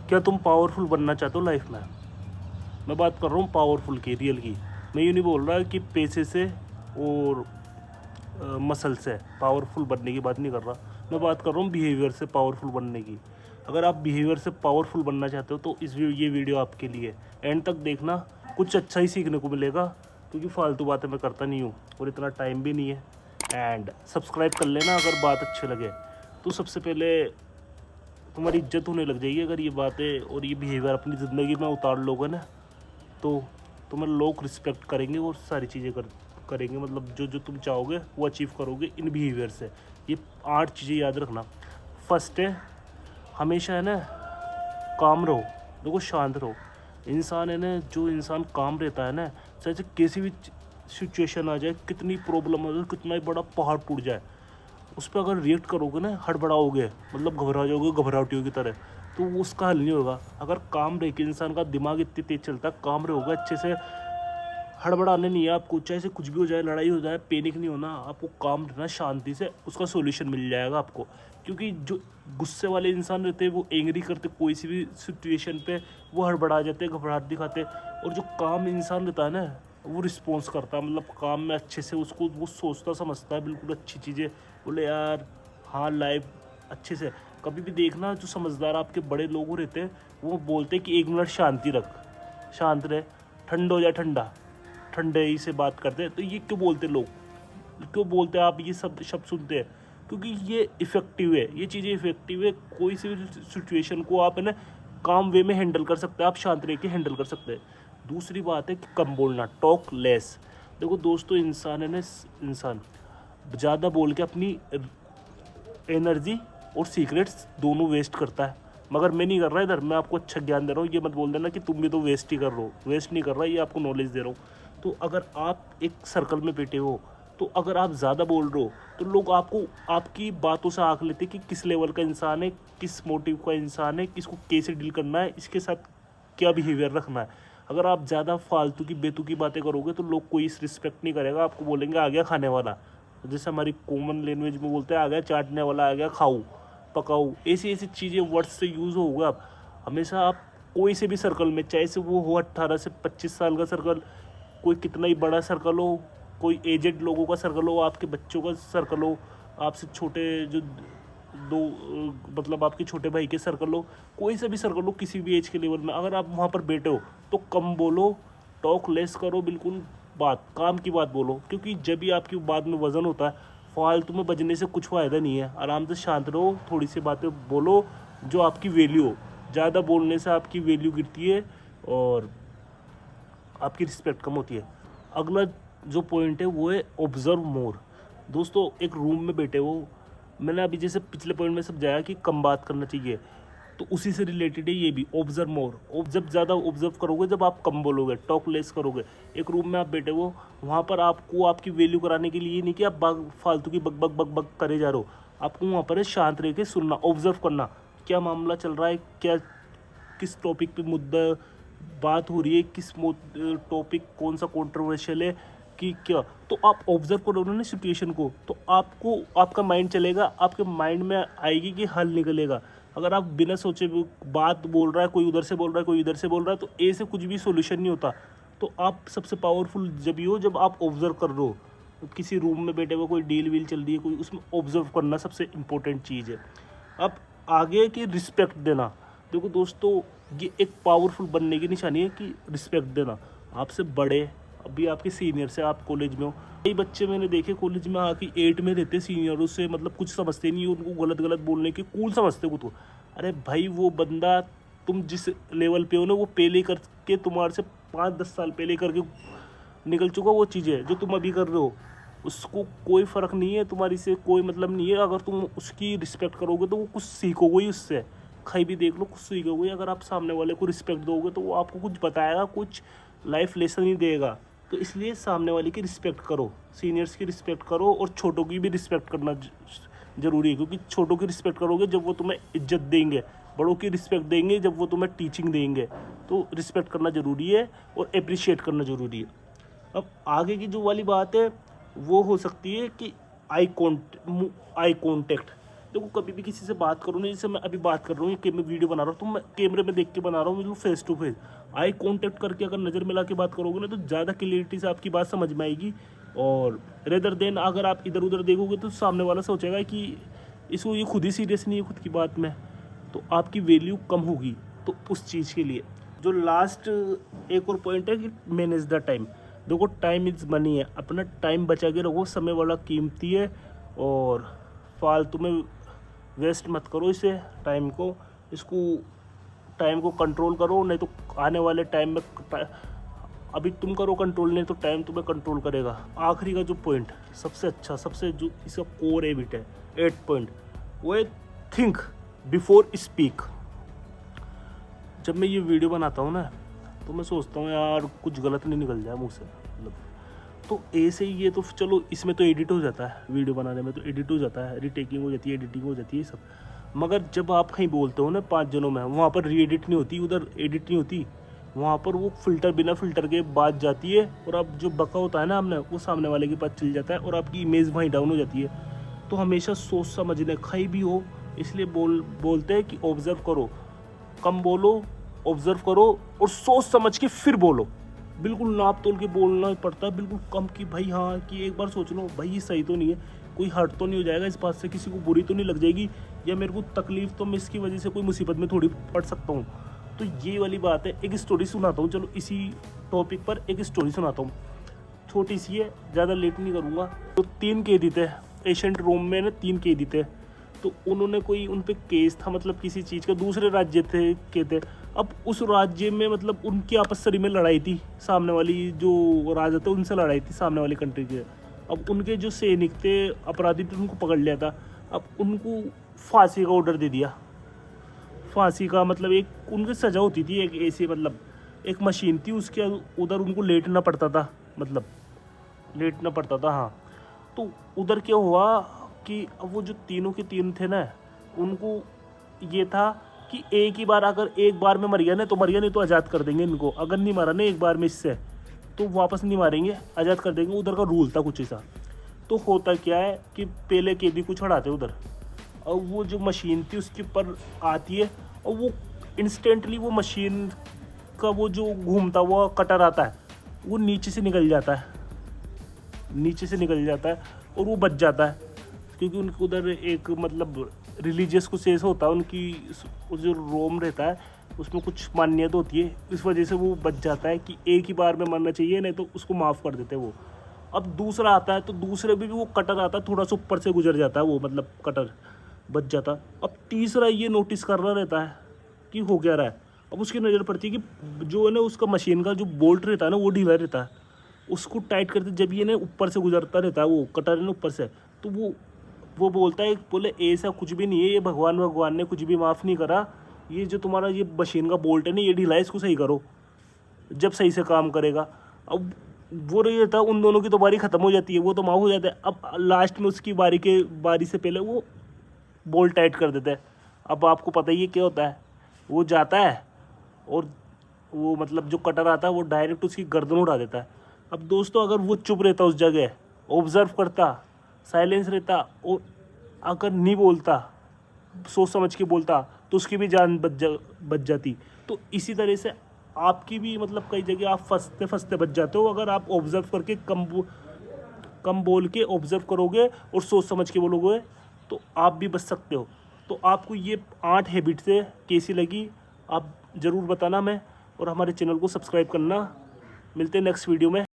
क्या तुम पावरफुल बनना चाहते हो लाइफ में? मैं बात कर रहा हूँ पावरफुल की, रियल की। मैं ये नहीं बोल रहा कि पैसे से और मसल से पावरफुल बनने की बात नहीं कर रहा। मैं बात कर रहा हूँ बिहेवियर से पावरफुल बनने की। अगर आप बिहेवियर से पावरफुल बनना चाहते हो तो ये वीडियो आपके लिए। एंड तक देखना, कुछ अच्छा ही सीखने को मिलेगा, क्योंकि फालतू बातें मैं करता नहीं हूँ और इतना टाइम भी नहीं है। एंड सब्सक्राइब कर लेना अगर बात अच्छी लगे। तो सबसे पहले तुम्हारी इज्जत होने लग जाएगी अगर ये बातें और ये बिहेवियर अपनी ज़िंदगी में उतार लोगे ना, तो तुम्हें लोग रिस्पेक्ट करेंगे और सारी चीज़ें करेंगे। मतलब जो जो तुम चाहोगे वो अचीव करोगे इन बिहेवियर से। ये 8 चीज़ें याद रखना। फर्स्ट है, हमेशा है ना काम रहो। देखो, शांत रहो। इंसान है ना, जो इंसान काम रहता है ना, चाहे कैसी भी सिचुएशन आ जाए, कितनी प्रॉब्लम आ जाए, कितना ही बड़ा पहाड़ टूट जाए, उस पर अगर रिएक्ट करोगे ना, हड़बड़ाओगे, मतलब घबरा जाओगे घबराहटियों की तरह, तो वो उसका हल नहीं होगा। अगर काम रहे कि इंसान का दिमाग इतनी तेज चलता है, काम रहोगे अच्छे से, हड़बड़ाने नहीं है आपको। चाहे से कुछ भी हो जाए, लड़ाई हो जाए, पैनिक नहीं होना आपको, काम रहना शांति से, उसका सोल्यूशन मिल जाएगा आपको। क्योंकि जो गुस्से वाले इंसान रहते हैं वो एंग्री करते कोई सी भी सिचुएशन पे, वो हड़बड़ा जाते, घबराहट दिखाते। और जो काम इंसान रहता है ना, वो रिस्पॉन्स करता है, मतलब काम में अच्छे से उसको वो सोचता समझता है बिल्कुल अच्छी चीज़ें। बोले यार हाँ, लाइफ अच्छे से। कभी भी देखना, जो समझदार आपके बड़े लोग रहते हैं वो बोलते हैं कि 1 मिनट शांति रख, शांत रहे, ठंडा हो जाए, ठंडा ठंडे ही से बात करते हैं। तो ये क्यों बोलते लोग, क्यों बोलते हैं आप ये सब शब्द सुनते हैं? क्योंकि ये इफ़ेक्टिव है, ये चीज़ें इफ़ेक्टिव है। कोई सी भी सिचुएशन को आप है ना काम वे में हैंडल कर सकते हैं, आप शांत रह के हैंडल कर सकते हैं। दूसरी बात है कि कम बोलना, टॉक लेस। देखो दोस्तों, इंसान है ना, इंसान ज़्यादा बोल के अपनी एनर्जी और सीक्रेट्स दोनों वेस्ट करता है। मगर मैं नहीं कर रहा इधर, मैं आपको अच्छा ज्ञान दे रहा हूँ। ये मत बोल देना कि तुम भी तो वेस्ट ही कर रहे हो। वेस्ट नहीं कर रहा, ये आपको नॉलेज दे रहा हूँ। तो अगर आप एक सर्कल में बैठे हो, तो अगर आप ज़्यादा बोल रहे हो तो लोग आपको आपकी बातों से आंक लेते कि किस लेवल का इंसान है, किस मोटिव का इंसान है, किसको कैसे डील करना है, इसके साथ क्या बिहेवियर रखना है। अगर आप ज़्यादा फालतू की बेतुकी बातें करोगे तो लोग कोई रिस्पेक्ट नहीं करेगा, आपको बोलेंगे आ गया खाने वाला। जैसे हमारी कॉमन लैंग्वेज में बोलते हैं, आ गया चाटने वाला, आ गया खाऊ पकाऊ। ऐसी ऐसी चीज़ें वर्ड्स से यूज़ होगा। आप हमेशा, आप कोई से भी सर्कल में, चाहे से वो हो 18 से 25 साल का सर्कल, कोई कितना ही बड़ा सर्कल हो, कोई एजेड लोगों का सर्कल हो, आपके बच्चों का सर्कल हो, आपसे छोटे जो दो मतलब आपके छोटे भाई के सर्कल हो, कोई सा भी सर्कल हो, किसी भी एज के लेवल में, अगर आप वहाँ पर बैठे हो तो कम बोलो, टॉक लेस करो, बिल्कुल बात काम की बात बोलो। क्योंकि जब भी आपकी बात में वजन होता है, फालतू में बजने से कुछ फ़ायदा नहीं है। आराम से शांत रहो, थोड़ी सी बातें बोलो जो आपकी वैल्यू हो। ज़्यादा बोलने से आपकी वैल्यू गिरती है और आपकी रिस्पेक्ट कम होती है। अगला जो पॉइंट है वो है ऑब्जर्व मोर। दोस्तों, एक रूम में बैठे हो, मैंने अभी जैसे पिछले पॉइंट में समझाया कि कम बात करना चाहिए, तो उसी से रिलेटेड है ये भी, ऑब्जर्व मोर। जब ज़्यादा ऑब्जर्व करोगे, जब आप कम बोलोगे, टॉक लेस करोगे। एक रूम में आप बैठे हो, वहाँ पर आपको आपकी वैल्यू कराने के लिए नहीं कि आप फालतू की बक बक बक बक करे जा रहे हो। आपको वहाँ पर शांत रह के सुनना, ऑब्जर्व करना, क्या मामला चल रहा है, क्या किस टॉपिक पे मुद्दा बात हो रही है, किस टॉपिक कौन सा कंट्रोवर्शियल है कि क्या। तो आप ऑब्जर्व करोगे ना सिचुएशन को, तो आपको आपका माइंड चलेगा, आपके माइंड में आएगी कि हल निकलेगा। अगर आप बिना सोचे बात बोल रहा है, कोई उधर से बोल रहा है, कोई इधर से बोल रहा है, तो ऐसे कुछ भी सोल्यूशन नहीं होता। तो आप सबसे पावरफुल जब ही हो जब आप ऑब्जर्व कर रहे हो। तो किसी रूम में बैठे हुए कोई डील वील चल रही है, कोई, उसमें ऑब्जर्व करना सबसे इम्पोर्टेंट चीज़ है। अब आगे की रिस्पेक्ट देना। देखो दोस्तों, ये एक पावरफुल बनने की निशानी है कि रिस्पेक्ट देना। आपसे बड़े, अभी आपके सीनियर से, आप कॉलेज में हो, कई बच्चे मैंने देखे कॉलेज में आके 8 में रहते, सीनियरों से मतलब कुछ समझते नहीं, उनको गलत गलत बोलने की कूल समझते को। तो अरे भाई, वो बंदा तुम जिस लेवल पे हो ना, वो पहले करके तुम्हारे से 5-10 साल पहले करके निकल चुका वो चीज़ें जो तुम अभी कर रहे हो। उसको कोई फ़र्क नहीं है, तुम्हारी से कोई मतलब नहीं है। अगर तुम उसकी रिस्पेक्ट करोगे तो वो कुछ सीखोगे ही उससे। कहीं भी देख लो, कुछ सीखोगे। अगर आप सामने वाले को रिस्पेक्ट दोगे तो वो आपको कुछ बताएगा, कुछ लाइफ लेसन ही देगा। तो इसलिए सामने वाले की रिस्पेक्ट करो, सीनियर्स की रिस्पेक्ट करो, और छोटों की भी रिस्पेक्ट करना ज़रूरी है। क्योंकि छोटों की रिस्पेक्ट करोगे जब वो तुम्हें इज्जत देंगे, बड़ों की रिस्पेक्ट देंगे जब वो तुम्हें टीचिंग देंगे। तो रिस्पेक्ट करना ज़रूरी है और अप्रिशिएट करना ज़रूरी है। अब आगे की जो वाली बात है वो हो सकती है कि आई कांटेक्ट। देखो कभी भी किसी से बात करो ना, जैसे मैं अभी बात कर रहा हूँ, मैं वीडियो बना रहा हूँ तो मैं कैमरे में देख के बना रहा हूँ, बिल्कुल face to face eye contact करके अगर नज़र मिला के बात करोगे ना तो ज़्यादा क्लियरिटी से आपकी बात समझ में आएगी। और रेदर देन अगर आप इधर उधर देखोगे तो सामने वाला सोचेगा कि इसको ये खुद ही सीरियस नहीं है खुद की बात में, तो आपकी वैल्यू कम होगी। तो उस चीज़ के लिए जो लास्ट एक और पॉइंट है कि मैनेज द टाइम। देखो टाइम इज़ मनी है, अपना टाइम बचा के रखो, समय वाला कीमती है और फालतू में वेस्ट मत करो इसे, टाइम को कंट्रोल करो, नहीं तो आने वाले टाइम में अभी तुम करो कंट्रोल, नहीं तो टाइम तुम्हें कंट्रोल करेगा। आखिरी का जो पॉइंट सबसे अच्छा, सबसे जो इसका कोर हैबिट है 8 पॉइंट, वो है थिंक बिफोर स्पीक। जब मैं ये वीडियो बनाता हूँ ना तो मैं सोचता हूँ यार कुछ गलत नहीं निकल जाए मुँह से, मतलब तो ऐसे ही ये तो चलो इसमें तो एडिट हो जाता है, वीडियो बनाने में तो एडिट हो जाता है, रीटेकिंग हो जाती है, एडिटिंग हो जाती है सब। मगर जब आप कहीं बोलते हो ना 5 जनों में, वहाँ पर री एडिट नहीं होती, उधर एडिट नहीं होती, वहाँ पर वो फिल्टर बिना फिल्टर के बात जाती है और अब जो बका होता है ना हमने वो सामने वाले के पास चल जाता है और आपकी इमेज वहीं डाउन हो जाती है। तो हमेशा सोच समझने कहीं भी हो, इसलिए बोलते हैं कि ऑब्जर्व करो, कम बोलो, ऑब्जर्व करो और सोच समझ के फिर बोलो। बिल्कुल नाप तोल के बोलना पड़ता है, बिल्कुल कम कि भाई हाँ कि एक बार सोच लो भाई ये सही तो नहीं है, कोई हर्ट तो नहीं हो जाएगा इस बात से, किसी को बुरी तो नहीं लग जाएगी, या मेरे को तकलीफ तो मैं इसकी वजह से कोई मुसीबत में थोड़ी पड़ सकता हूँ। तो ये वाली बात है। एक स्टोरी सुनाता हूँ, चलो इसी टॉपिक पर एक स्टोरी सुनाता हूँ, छोटी सी है, ज़्यादा लेट नहीं करूँगा। तो 3 कैदी थे एशियंट रोम में ना, 3 कैदी थे। तो उन्होंने कोई उन पर केस था, मतलब किसी चीज़ का, दूसरे राज्य के थे। अब उस राज्य में मतलब उनकी आपसरी में लड़ाई थी, सामने वाली जो राजा थे उनसे लड़ाई थी सामने वाली कंट्री के। अब उनके जो सैनिक थे, अपराधी थे, उनको पकड़ लिया था। अब उनको फांसी का ऑर्डर दे दिया। फांसी का मतलब एक उनकी सज़ा होती थी, एक ऐसी मतलब एक मशीन थी उसके उधर उनको लेटना पड़ता था, मतलब लेटना पड़ता था। हाँ, तो उधर क्या हुआ कि अब वो जो तीनों के तीन थे ना, उनको ये था कि एक ही बार, अगर एक बार में मर गया ना तो मर गया, नहीं तो आज़ाद कर देंगे इनको। अगर नहीं मारा ना एक बार में इससे तो वापस नहीं मारेंगे, आज़ाद कर देंगे। उधर का रूल था कुछ ऐसा। तो होता क्या है कि पहले कैदी को चढ़ाते उधर, और वो जो मशीन थी उसके ऊपर आती है और वो इंस्टेंटली वो मशीन का वो जो घूमता हुआ कटर आता है वो नीचे से निकल जाता है, नीचे से निकल जाता है और वो बच जाता है। क्योंकि उनके उधर एक मतलब रिलीजियस कुछ ऐसा होता है, उनकी जो रोम रहता है उसमें कुछ मान्यता होती है, इस वजह से वो बच जाता है कि एक ही बार में मरना चाहिए, नहीं तो उसको माफ़ कर देते हैं वो। अब दूसरा आता है तो दूसरे भी वो कटर आता है, थोड़ा सा ऊपर से गुजर जाता है वो, मतलब कटर बच जाता। अब तीसरा ये नोटिस कर रहा रहता है कि हो क्या रहा है। अब उसकी नज़र पड़ती है कि जो है ना उसका मशीन का जो बोल्ट रहता है ना वो ढीला रहता है, उसको टाइट करते जब ये ना ऊपर से गुजरता रहता है वो कटर है ना ऊपर से, तो वो बोलता है, बोले ऐसा कुछ भी नहीं है, ये भगवान ने कुछ भी माफ़ नहीं करा, ये जो तुम्हारा ये मशीन का बोल्ट है ना ये ढीला है, इसको सही करो, जब सही से काम करेगा। अब वो रही था, उन दोनों की तो बारी ख़त्म हो जाती है, वो तो माफ़ हो जाता है। अब लास्ट में उसकी बारी से पहले वो बोल्ट टाइट कर देता है। अब आपको पता ही है क्या होता है, वो जाता है और वो मतलब जो कटर आता है वो डायरेक्ट उसकी गर्दन उड़ा देता है। अब दोस्तों अगर वो चुप रहता उस जगह, ऑब्जर्व करता, साइलेंस रहता और अगर नहीं बोलता, सोच समझ के बोलता, तो उसकी भी जान बच जाती। तो इसी तरह से आपकी भी मतलब कई जगह आप फंसते फंसते बच जाते हो, अगर आप ऑब्जर्व करके कम बोल के ऑब्जर्व करोगे और सोच समझ के बोलोगे तो आप भी बच सकते हो। तो आपको ये 8 हैबिट से कैसी लगी आप ज़रूर बताना, मैं और हमारे चैनल को सब्सक्राइब करना। मिलते हैं नेक्स्ट वीडियो में।